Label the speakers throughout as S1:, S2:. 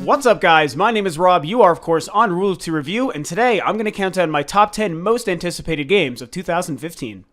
S1: What's up, guys? My name is Rob. You are, of course, on Rule of Two Review, and today I'm going to count down my top 10 most anticipated games of 2015.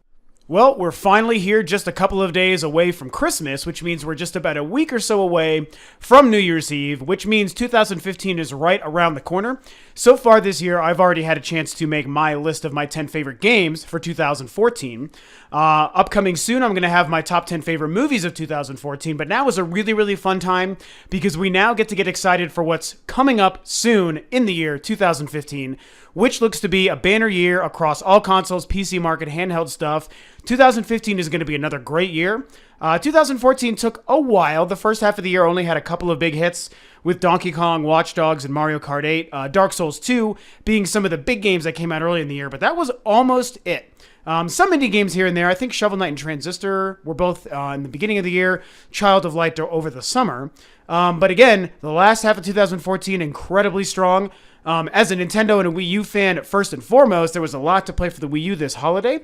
S1: Well, we're finally here, just a couple of days away from Christmas, which means we're just about a week or so away from New Year's Eve, which means 2015 is right around the corner. So far this year, I've already had a chance to make my list of my 10 favorite games for 2014. Upcoming soon, I'm going to have my top 10 favorite movies of 2014, but now is a really fun time because we now get to get excited for what's coming up soon in the year 2015, which looks to be a banner year across all consoles, PC market, handheld stuff. 2015 is going to be another great year. 2014 took a while. The first half of the year only had a couple of big hits with Donkey Kong, Watch Dogs, and Mario Kart 8. Dark Souls 2 being some of the big games that came out early in the year, but that was almost it. Some indie games here and there. I think Shovel Knight and Transistor were both in the beginning of the year, Child of Light over the summer. But again, the last half of 2014, incredibly strong. As a Nintendo and a Wii U fan, first and foremost, there was a lot to play for the Wii U this holiday.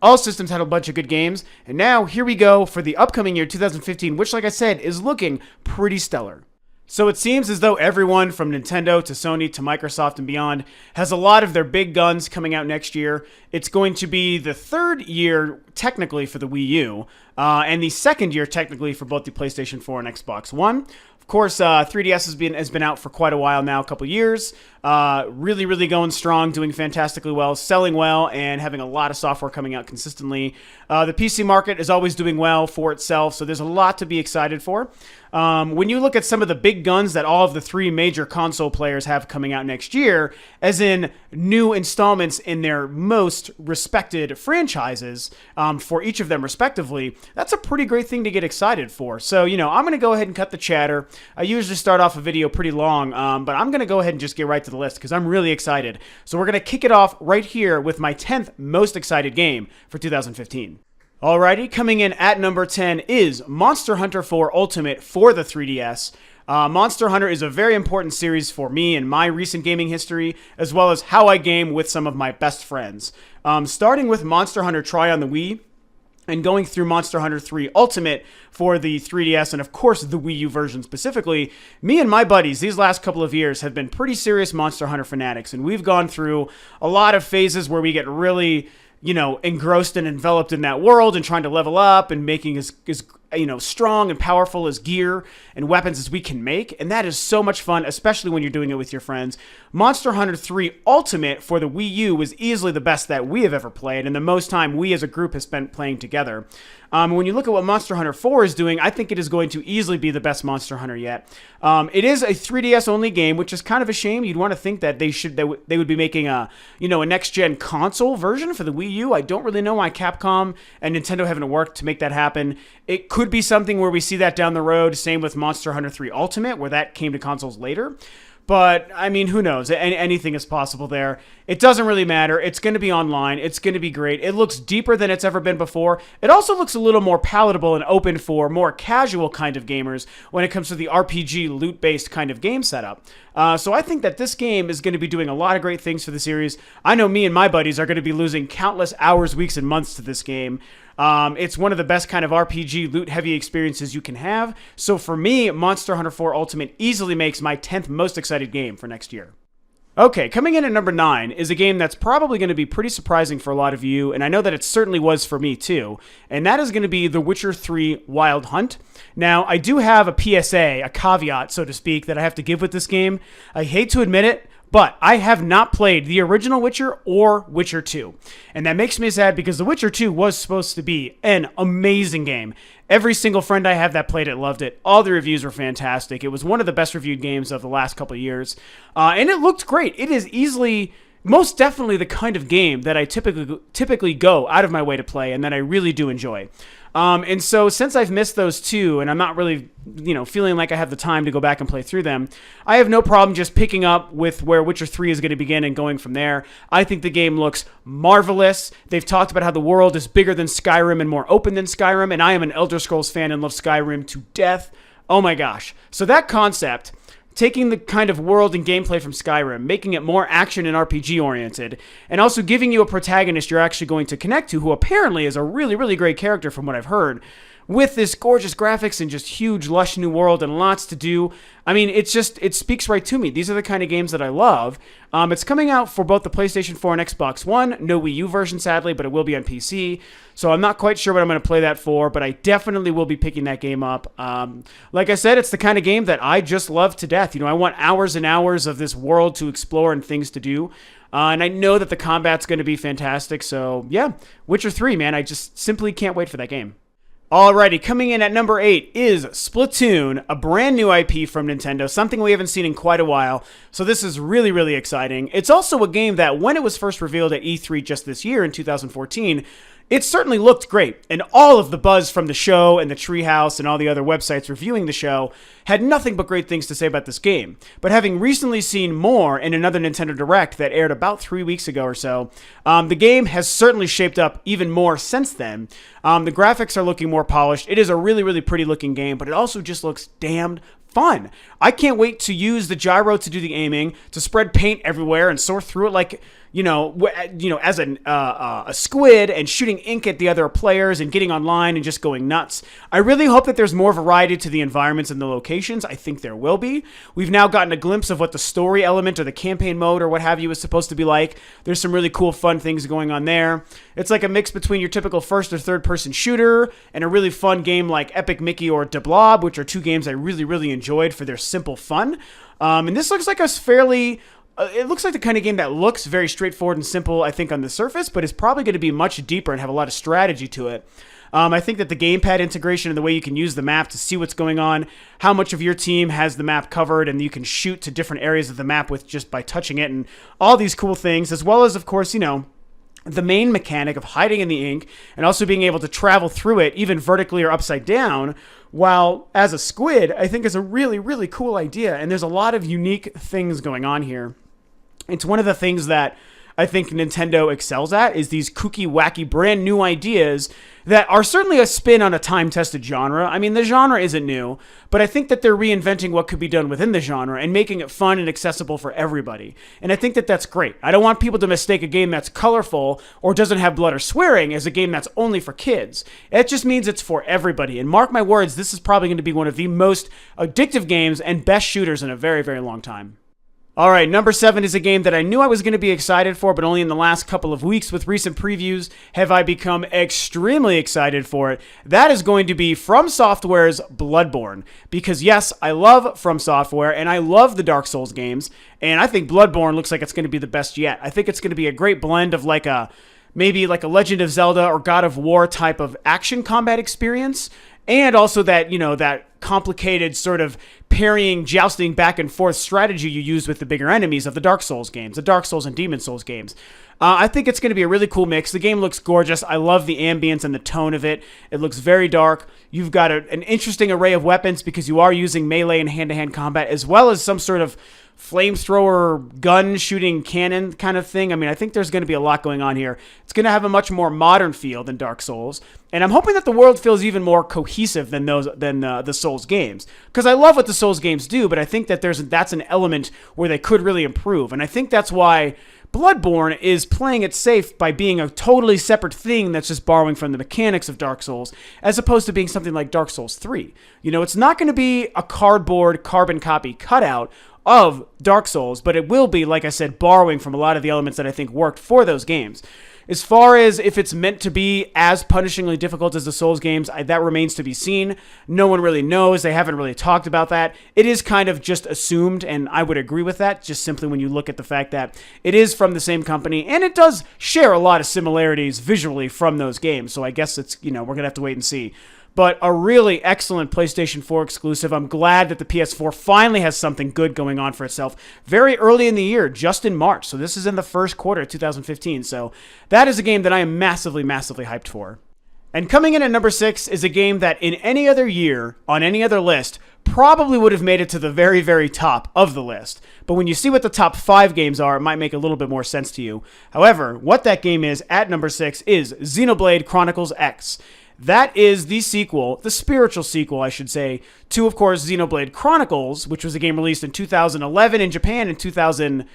S1: All systems had a bunch of good games. And now, here we go for the upcoming year, 2015, which, like I said, is looking pretty stellar. So it seems as though everyone from Nintendo to Sony to Microsoft and beyond has a lot of their big guns coming out next year. It's going to be the third year, technically, for the Wii U, and the second year, technically, for both the PlayStation 4 and Xbox One. Of course, 3DS has been out for quite a while now, a couple years. Really going strong, doing fantastically well, selling well, and having a lot of software coming out consistently. The PC market is always doing well for itself, so there's a lot to be excited for. When you look at some of the big guns that all of the three major console players have coming out next year, as in new installments in their most respected franchises for each of them respectively, that's a pretty great thing to get excited for. So, I'm going to go ahead and cut the chatter. I usually start off a video pretty long, but I'm going to go ahead and just get right to the list because I'm really excited. So we're going to kick it off right here with my 10th most excited game for 2015. Alrighty, coming in at number 10 is Monster Hunter 4 Ultimate for the 3DS. Monster Hunter is a very important series for me in my recent gaming history, as well as how I game with some of my best friends. Starting with Monster Hunter Try on the Wii, and going through Monster Hunter 3 Ultimate for the 3DS, and of course the Wii U version specifically, me and my buddies these last couple of years have been pretty serious Monster Hunter fanatics, and we've gone through a lot of phases where we get really, engrossed and enveloped in that world and trying to level up and making as strong and powerful as gear and weapons as we can make. And that is so much fun, especially when you're doing it with your friends. Monster Hunter 3 Ultimate for the Wii U was easily the best that we have ever played and the most time we as a group have spent playing together. When you look at what Monster Hunter 4 is doing, I think it is going to easily be the best Monster Hunter yet. It is a 3DS only game, which is kind of a shame. You'd want to think that they would be making a next-gen console version for the Wii U. I don't really know why Capcom and Nintendo haven't worked to make that happen. It could be something where we see that down the road. Same with Monster Hunter 3 Ultimate, where that came to consoles later. But, who knows? Anything is possible there. It doesn't really matter. It's going to be online. It's going to be great. It looks deeper than it's ever been before. It also looks a little more palatable and open for more casual kind of gamers when it comes to the RPG loot-based kind of game setup. So I think that this game is going to be doing a lot of great things for the series. I know me and my buddies are going to be losing countless hours, weeks, and months to this game. It's one of the best kind of RPG loot-heavy experiences you can have. So for me, Monster Hunter 4 Ultimate easily makes my 10th most excited game for next year. Okay, coming in at number 9 is a game that's probably going to be pretty surprising for a lot of you, and I know that it certainly was for me too, and that is going to be The Witcher 3 Wild Hunt. Now, I do have a PSA, a caveat, so to speak, that I have to give with this game. I hate to admit it, but I have not played the original Witcher or Witcher 2. And that makes me sad because The Witcher 2 was supposed to be an amazing game. Every single friend I have that played it loved it. All the reviews were fantastic. It was one of the best reviewed games of the last couple of years. And it looked great. It is easily, most definitely the kind of game that I typically go out of my way to play and that I really do enjoy. And so since I've missed those two and I'm not really, feeling like I have the time to go back and play through them, I have no problem just picking up with where Witcher 3 is going to begin and going from there. I think the game looks marvelous. They've talked about how the world is bigger than Skyrim and more open than Skyrim, and I am an Elder Scrolls fan and love Skyrim to death. Oh my gosh. So that concept, taking the kind of world and gameplay from Skyrim, making it more action and RPG oriented, and also giving you a protagonist you're actually going to connect to, who apparently is a really great character from what I've heard, with this gorgeous graphics and just huge, lush new world and lots to do. I mean, it speaks right to me. These are the kind of games that I love. It's coming out for both the PlayStation 4 and Xbox One. No Wii U version, sadly, but it will be on PC. So I'm not quite sure what I'm going to play that for, but I definitely will be picking that game up. Like I said, it's the kind of game that I just love to death. You know, I want hours and hours of this world to explore and things to do. And I know that the combat's going to be fantastic. So, yeah, Witcher 3, man. I just simply can't wait for that game. Alrighty, coming in at number 8 is Splatoon, a brand new IP from Nintendo, something we haven't seen in quite a while, so this is really, really exciting. It's also a game that, when it was first revealed at E3 just this year in 2014, it certainly looked great, and all of the buzz from the show and the Treehouse and all the other websites reviewing the show had nothing but great things to say about this game. But having recently seen more in another Nintendo Direct that aired about 3 weeks ago or so, the game has certainly shaped up even more since then. The graphics are looking more polished. It is a really, really pretty looking game, but it also just looks damned fun. I can't wait to use the gyro to do the aiming, to spread paint everywhere and soar through it like, as a squid, and shooting ink at the other players and getting online and just going nuts. I really hope that there's more variety to the environments and the locations. I think there will be. We've now gotten a glimpse of what the story element or the campaign mode or what have you is supposed to be like. There's some really cool, fun things going on there. It's like a mix between your typical first or third person shooter and a really fun game like Epic Mickey or De Blob, which are two games I really, really enjoyed for their simple fun. And this looks like a fairly... it looks like the kind of game that looks very straightforward and simple, I think, on the surface, but is probably going to be much deeper and have a lot of strategy to it. I think that the gamepad integration and the way you can use the map to see what's going on, how much of your team has the map covered, and you can shoot to different areas of the map with just by touching it, and all these cool things, as well as, of course, the main mechanic of hiding in the ink and also being able to travel through it, even vertically or upside down, while as a squid, I think is a really, really cool idea. And there's a lot of unique things going on here. It's one of the things that I think Nintendo excels at, is these kooky, wacky, brand new ideas that are certainly a spin on a time-tested genre. I mean, the genre isn't new, but I think that they're reinventing what could be done within the genre and making it fun and accessible for everybody. And I think that that's great. I don't want people to mistake a game that's colorful or doesn't have blood or swearing as a game that's only for kids. It just means it's for everybody. And mark my words, this is probably going to be one of the most addictive games and best shooters in a very, very long time. All right, number 7 is a game that I knew I was going to be excited for, but only in the last couple of weeks with recent previews have I become extremely excited for it. That is going to be From Software's Bloodborne. Because yes, I love From Software, and I love the Dark Souls games, and I think Bloodborne looks like it's going to be the best yet. I think it's going to be a great blend of maybe like a Legend of Zelda or God of War type of action combat experience, and also that, that complicated sort of parrying, jousting back and forth strategy you use with the bigger enemies of the Dark Souls games, the Dark Souls and Demon Souls games. I think it's going to be a really cool mix. The game looks gorgeous. I love the ambience and the tone of it. It looks very dark. You've got an interesting array of weapons because you are using melee and hand-to-hand combat, as well as some sort of flamethrower gun shooting cannon kind of thing. I mean, I think there's going to be a lot going on here. It's going to have a much more modern feel than Dark Souls, and I'm hoping that the world feels even more cohesive than the Souls games, because I love what the Souls games do, but I think that that's an element where they could really improve, and I think that's why Bloodborne is playing it safe by being a totally separate thing that's just borrowing from the mechanics of Dark Souls, as opposed to being something like Dark Souls 3. It's not going to be a cardboard carbon copy cutout of Dark Souls, but it will be, like I said, borrowing from a lot of the elements that I think worked for those games. As far as if it's meant to be as punishingly difficult as the Souls games, that remains to be seen. No one really knows. They haven't really talked about that. It is kind of just assumed, and I would agree with that, just simply when you look at the fact that it is from the same company, and it does share a lot of similarities visually from those games. So I guess it's, we're going to have to wait and see. But a really excellent PlayStation 4 exclusive. I'm glad that the PS4 finally has something good going on for itself very early in the year, just in March. So this is in the first quarter of 2015. So that is a game that I am massively, massively hyped for. And coming in at number 6 is a game that in any other year, on any other list, probably would have made it to the very, very top of the list. But when you see what the top 5 games are, it might make a little bit more sense to you. However, what that game is at number 6 is Xenoblade Chronicles X. That is the sequel, the spiritual sequel, I should say, to, of course, Xenoblade Chronicles, which was a game released in 2011 in Japan and 2010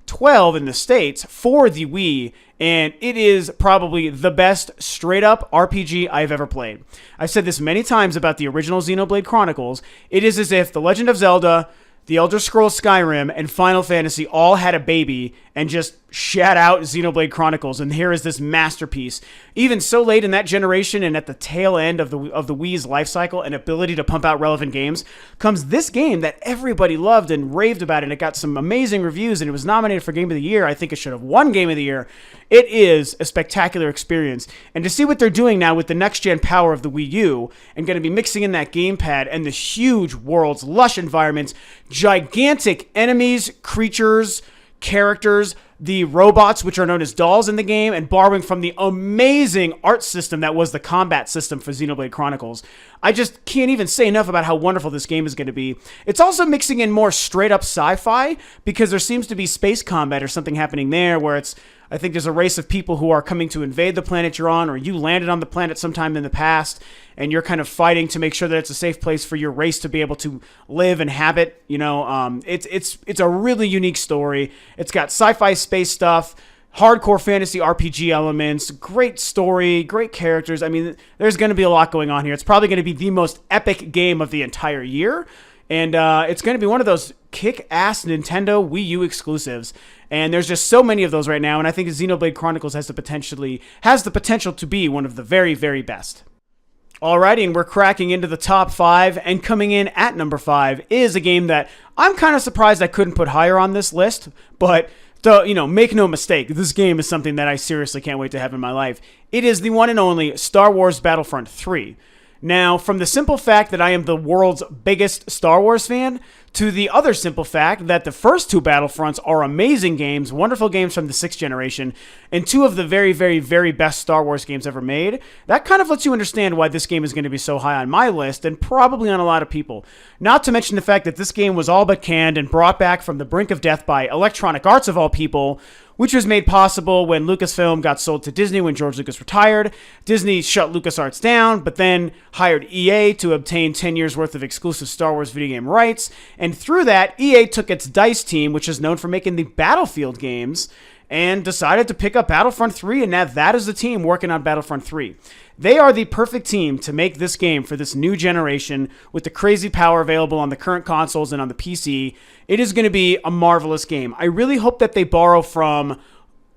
S1: 12 in the States for the Wii, and it is probably the best straight-up RPG I've ever played. I've said this many times about the original Xenoblade Chronicles. It is as if The Legend of Zelda, The Elder Scrolls Skyrim, and Final Fantasy all had a baby and just shat out Xenoblade Chronicles, and here is this masterpiece. Even so late in that generation and at the tail end of the Wii's life cycle and ability to pump out relevant games, comes this game that everybody loved and raved about, and it got some amazing reviews, and it was nominated for Game of the Year. I think it should have won Game of the Year. It is a spectacular experience, and to see what they're doing now with the next-gen power of the Wii U, and going to be mixing in that gamepad and the huge worlds, lush environments, gigantic enemies, creatures, characters, the robots, which are known as dolls in the game, and borrowing from the amazing art system that was the combat system for Xenoblade Chronicles. I just can't even say enough about how wonderful this game is going to be. It's also mixing in more straight-up sci-fi, because there seems to be space combat or something happening there, where I think there's a race of people who are coming to invade the planet you're on, or you landed on the planet sometime in the past, and you're kind of fighting to make sure that it's a safe place for your race to be able to live and habit. It's a really unique story. It's got sci-fi space stuff, hardcore fantasy RPG elements, great story, great characters. I mean, there's going to be a lot going on here. It's probably going to be the most epic game of the entire year. And it's going to be one of those kick-ass Nintendo Wii U exclusives. And there's just so many of those right now. And I think Xenoblade Chronicles has the potential to be one of the very, very best. Alrighty, and we're cracking into the top 5. And coming in at number 5 is a game that I'm kind of surprised I couldn't put higher on this list. But, make no mistake, this game is something that I seriously can't wait to have in my life. It is the one and only Star Wars Battlefront 3. Now, from the simple fact that I am the world's biggest Star Wars fan, to the other simple fact that the first 2 Battlefronts are amazing games, wonderful games from the 6th generation, and 2 of the very, very, very best Star Wars games ever made, that kind of lets you understand why this game is going to be so high on my list, and probably on a lot of people. Not to mention the fact that this game was all but canned and brought back from the brink of death by Electronic Arts of all people, which was made possible when Lucasfilm got sold to Disney when George Lucas retired. Disney shut LucasArts down, but then hired EA to obtain 10 years worth of exclusive Star Wars video game rights. And through that, EA took its DICE team, which is known for making the Battlefield games, and decided to pick up Battlefront 3, and now that is the team working on Battlefront 3. They are the perfect team to make this game for this new generation with the crazy power available on the current consoles and on the PC. It is going to be a marvelous game. I really hope that they borrow from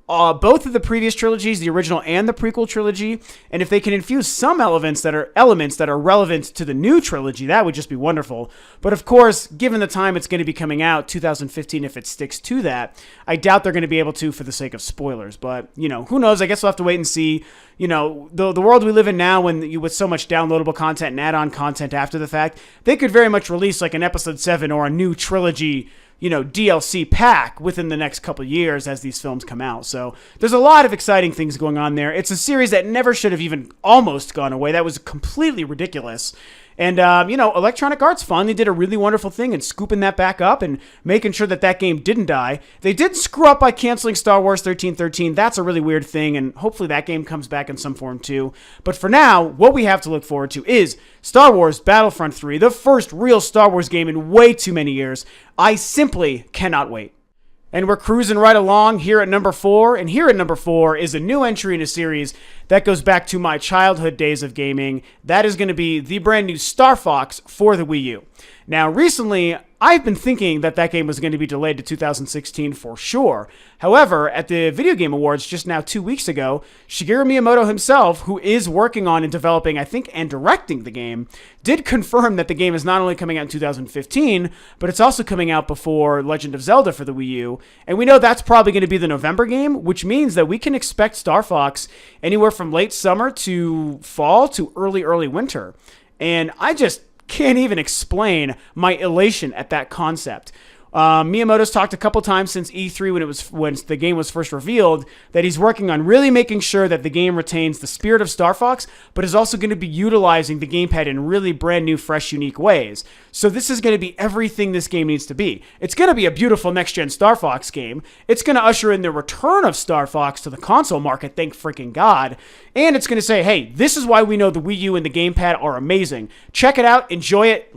S1: both of the previous trilogies, the original and the prequel trilogy, and if they can infuse some elements that are relevant to the new trilogy, that would just be wonderful. But of course, given the time it's going to be coming out, 2015, if it sticks to that, I doubt they're going to be able to for the sake of spoilers. But, who knows? I guess we'll have to wait and see. The world we live in now, with so much downloadable content and add-on content after the fact, they could very much release like an Episode 7 or a new trilogy DLC pack within the next couple of years as these films come out. So there's a lot of exciting things going on there. It's a series that never should have even almost gone away. That was completely ridiculous. And, Electronic Arts finally did a really wonderful thing in scooping that back up and making sure that game didn't die. They did screw up by canceling Star Wars 1313. That's a really weird thing, and hopefully that game comes back in some form too. But for now, what we have to look forward to is Star Wars Battlefront 3, the first real Star Wars game in way too many years. I simply cannot wait. And we're cruising right along here at number 4. And here at number 4 is a new entry in a series that goes back to my childhood days of gaming. That is going to be the brand new Star Fox for the Wii U. Now, recently, I've been thinking that game was going to be delayed to 2016 for sure. However, at the Video Game Awards just now 2 weeks ago, Shigeru Miyamoto himself, who is working on and developing, I think, and directing the game, did confirm that the game is not only coming out in 2015, but it's also coming out before Legend of Zelda for the Wii U. And we know that's probably going to be the November game, which means that we can expect Star Fox anywhere from late summer to fall to early winter. And I just can't even explain my elation at that concept. Miyamoto's talked a couple times since E3 when the game was first revealed that he's working on really making sure that the game retains the spirit of Star Fox, but is also going to be utilizing the gamepad in really brand new, fresh, unique ways. So this is going to be everything this game needs to be. It's going to be a beautiful next-gen Star Fox game. It's going to usher in the return of Star Fox to the console market, thank freaking God. And it's going to say, hey, this is why we know the Wii U and the gamepad are amazing. Check it out, enjoy it,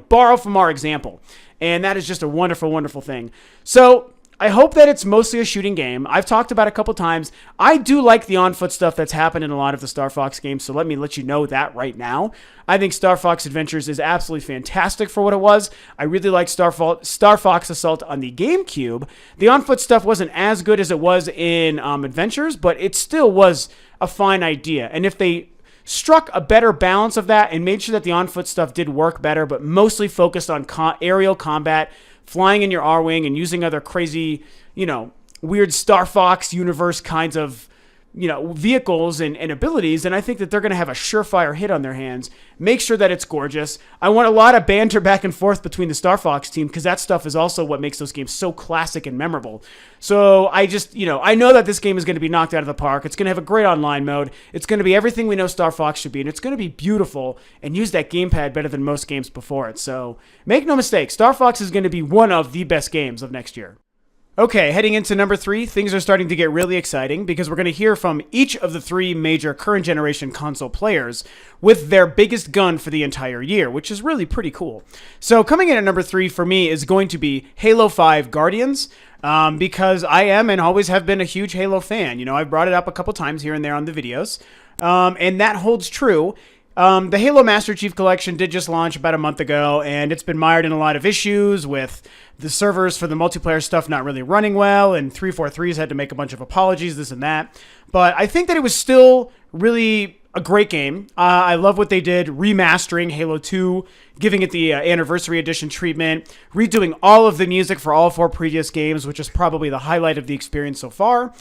S1: borrow from our example. And that is just a wonderful, wonderful thing. So I hope that it's mostly a shooting game. I've talked about it a couple times. I do like the on-foot stuff that's happened in a lot of the Star Fox games, so let me let you know that right now. I think Star Fox Adventures is absolutely fantastic for what it was. I really like Star Fox Assault on the GameCube. The on-foot stuff wasn't as good as it was in Adventures, but it still was a fine idea. And if they struck a better balance of that and made sure that the on-foot stuff did work better, but mostly focused on aerial combat, flying in your R-Wing and using other crazy, weird Star Fox universe kinds of, vehicles and abilities, and I think that they're going to have a surefire hit on their hands. Make sure that it's gorgeous. I want a lot of banter back and forth between the Star Fox team, because that stuff is also what makes those games so classic and memorable. So I just, I know that this game is going to be knocked out of the park. It's going to have a great online mode. It's going to be everything we know Star Fox should be, and it's going to be beautiful and use that gamepad better than most games before it. So make no mistake, Star Fox is going to be one of the best games of next year. Okay, heading into number 3, things are starting to get really exciting because we're going to hear from each of the 3 major current generation console players with their biggest gun for the entire year, which is really pretty cool. So coming in at number 3 for me is going to be Halo 5 Guardians, because I am and always have been a huge Halo fan. I've brought it up a couple times here and there on the videos, and that holds true. The Halo Master Chief Collection did just launch about a month ago, and it's been mired in a lot of issues with the servers for the multiplayer stuff not really running well, and 343's had to make a bunch of apologies, this and that. But I think that it was still really a great game. I love what they did, remastering Halo 2, giving it the Anniversary Edition treatment, redoing all of the music for all 4 previous games, which is probably the highlight of the experience so far.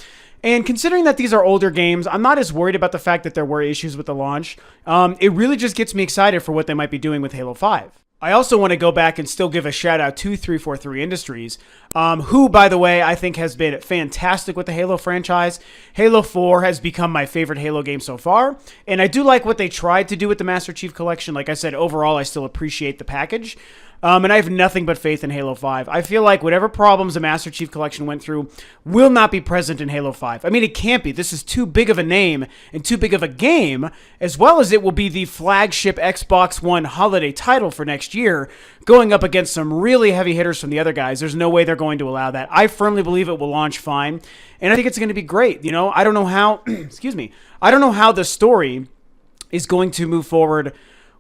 S1: And considering that these are older games, I'm not as worried about the fact that there were issues with the launch. It really just gets me excited for what they might be doing with Halo 5. I also want to go back and still give a shout out to 343 Industries, who, by the way, I think has been fantastic with the Halo franchise. Halo 4 has become my favorite Halo game so far, and I do like what they tried to do with the Master Chief Collection. Like I said, overall, I still appreciate the package. And I have nothing but faith in Halo 5. I feel like whatever problems the Master Chief Collection went through will not be present in Halo 5. I mean, it can't be. This is too big of a name and too big of a game, as well as it will be the flagship Xbox One holiday title for next year, going up against some really heavy hitters from the other guys. There's no way they're going to allow that. I firmly believe it will launch fine, and I think it's going to be great. I don't know how, excuse me, I don't know how the story is going to move forward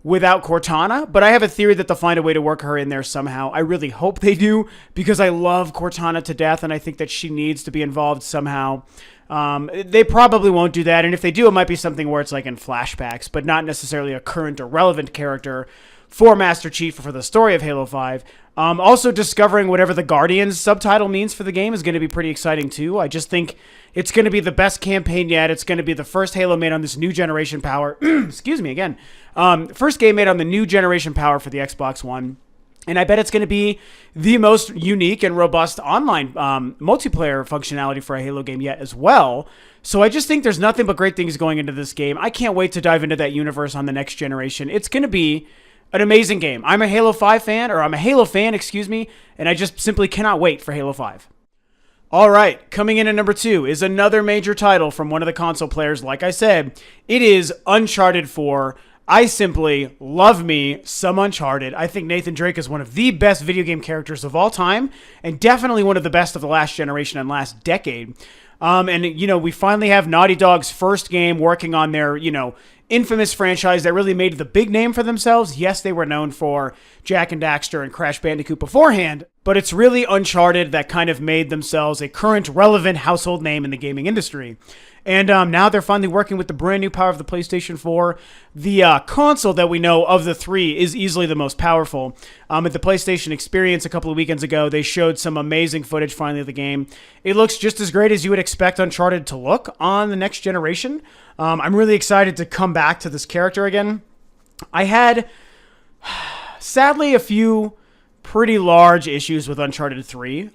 S1: without Cortana, but I have a theory that they'll find a way to work her in there somehow. I really hope they do, because I love Cortana to death, and I think that she needs to be involved somehow. They probably won't do that, and if they do, it might be something where it's like in flashbacks, but not necessarily a current or relevant character for Master Chief or for the story of Halo 5. Also, discovering whatever the Guardians subtitle means for the game is going to be pretty exciting too. I just think it's going to be the best campaign yet. It's going to be the first Halo made on this new generation power. Excuse me again. First game made on the new generation power for the Xbox One. And I bet it's going to be the most unique and robust online multiplayer functionality for a Halo game yet as well. So I just think there's nothing but great things going into this game. I can't wait to dive into that universe on the next generation. It's going to be an amazing game. I'm a Halo 5 fan, or I'm a Halo fan, excuse me, and I just simply cannot wait for Halo 5. All right, coming in at number 2 is another major title from one of the console players. Like I said, it is Uncharted 4. I simply love me some Uncharted. I think Nathan Drake is one of the best video game characters of all time, and definitely one of the best of the last generation and last decade. And, we finally have Naughty Dog's first game working on their, infamous franchise that really made the big name for themselves. Yes, they were known for Jak and Daxter and Crash Bandicoot beforehand, but it's really Uncharted that kind of made themselves a current relevant household name in the gaming industry. And now they're finally working with the brand new power of the PlayStation 4. The console that we know of the 3 is easily the most powerful. At the PlayStation Experience a couple of weekends ago, they showed some amazing footage finally of the game. It looks just as great as you would expect Uncharted to look on the next generation. I'm really excited to come back to this character again. I had, sadly, a few pretty large issues with Uncharted 3,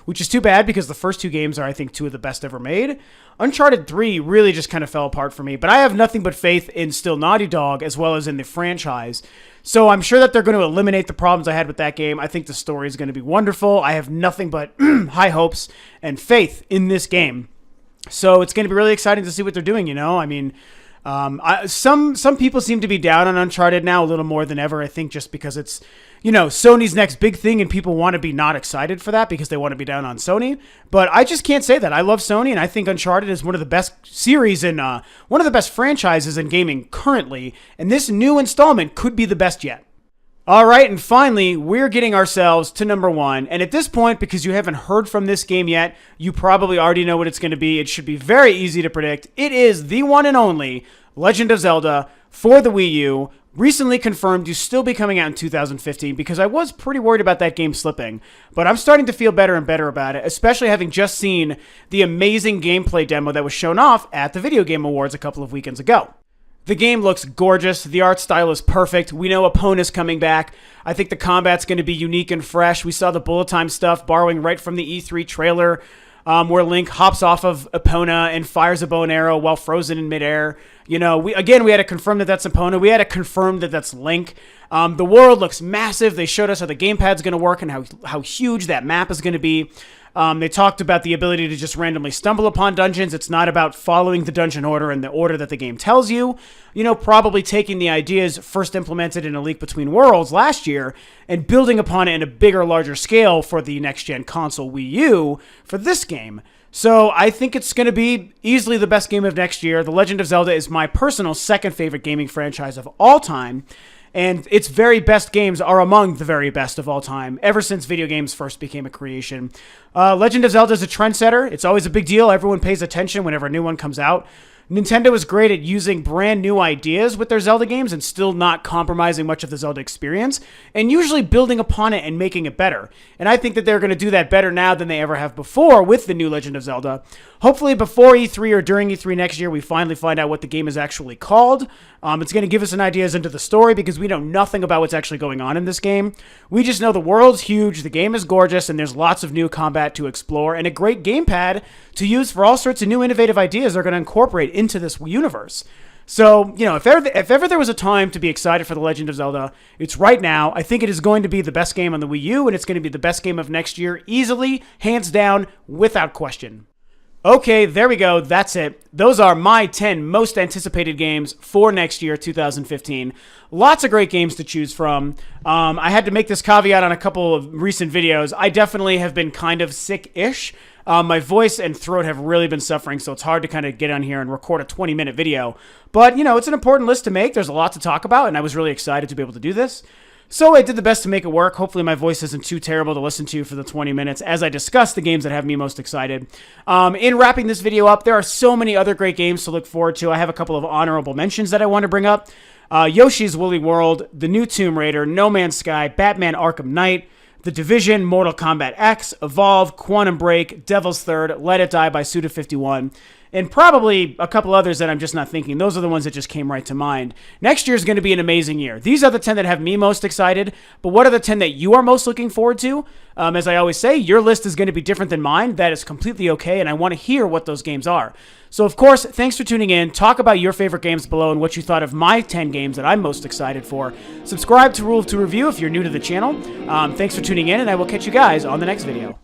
S1: which is too bad because the first 2 games are, I think, 2 of the best ever made. Uncharted 3 really just kind of fell apart for me, but I have nothing but faith in still Naughty Dog as well as in the franchise. So I'm sure that they're going to eliminate the problems I had with that game. I think the story is going to be wonderful. I have nothing but high hopes and faith in this game. So it's going to be really exciting to see what they're doing, I mean, some people seem to be down on Uncharted now a little more than ever, I think, just because it's Sony's next big thing and people want to be not excited for that because they want to be down on Sony. But I just can't say that. I love Sony, and I think Uncharted is one of the best series and one of the best franchises in gaming currently, and this new installment could be the best yet. All right, and finally, we're getting ourselves to number 1. And at this point, because you haven't heard from this game yet, you probably already know what it's going to be. It should be very easy to predict. It is the one and only Legend of Zelda for the Wii U. Recently confirmed to still be coming out in 2015 because I was pretty worried about that game slipping. But I'm starting to feel better and better about it, especially having just seen the amazing gameplay demo that was shown off at the Video Game Awards a couple of weekends ago. The game looks gorgeous. The art style is perfect. We know Epona's coming back. I think the combat's going to be unique and fresh. We saw the bullet time stuff borrowing right from the E3 trailer, where Link hops off of Epona and fires a bow and arrow while frozen in midair. We had to confirm that that's Epona. We had to confirm that that's Link. The world looks massive. They showed us how the gamepad's going to work and how huge that map is going to be. They talked about the ability to just randomly stumble upon dungeons. It's not about following the dungeon order and the order that the game tells you. Probably taking the ideas first implemented in A League Between Worlds last year and building upon it in a bigger, larger scale for the next-gen console Wii U for this game. So I think it's going to be easily the best game of next year. The Legend of Zelda is my personal second favorite gaming franchise of all time. And its very best games are among the very best of all time, ever since video games first became a creation. Legend of Zelda is a trendsetter. It's always a big deal. Everyone pays attention whenever a new one comes out. Nintendo is great at using brand new ideas with their Zelda games and still not compromising much of the Zelda experience, and usually building upon it and making it better. And I think that they're going to do that better now than they ever have before with the new Legend of Zelda. Hopefully before E3 or during E3 next year, we finally find out what the game is actually called. It's going to give us an idea into the story because we know nothing about what's actually going on in this game. We just know the world's huge, the game is gorgeous, and there's lots of new combat to explore, and a great gamepad to use for all sorts of new innovative ideas they're going to incorporate into this universe. So, if ever there was a time to be excited for The Legend of Zelda, it's right now. I think it is going to be the best game on the Wii U, and it's going to be the best game of next year, easily, hands down, without question. Okay, there we go. That's it. Those are my 10 most anticipated games for next year, 2015. Lots of great games to choose from. I had to make this caveat on a couple of recent videos. I definitely have been kind of sick-ish. My voice and throat have really been suffering, so it's hard to kind of get on here and record a 20-minute video. But, it's an important list to make. There's a lot to talk about, and I was really excited to be able to do this. So I did the best to make it work. Hopefully my voice isn't too terrible to listen to for the 20 minutes as I discuss the games that have me most excited. In wrapping this video up, there are so many other great games to look forward to. I have a couple of honorable mentions that I want to bring up. Yoshi's Woolly World, the new Tomb Raider, No Man's Sky, Batman Arkham Knight, The Division, Mortal Kombat X, Evolve, Quantum Break, Devil's Third, Let It Die by Suda51, and probably a couple others that I'm just not thinking. Those are the ones that just came right to mind. Next year is going to be an amazing year. These are the 10 that have me most excited, but what are the 10 that you are most looking forward to? As I always say, your list is going to be different than mine. That is completely okay, and I want to hear what those games are. So, of course, thanks for tuning in. Talk about your favorite games below and what you thought of my 10 games that I'm most excited for. Subscribe to Rule of Two Review if you're new to the channel. Thanks for tuning in, and I will catch you guys on the next video.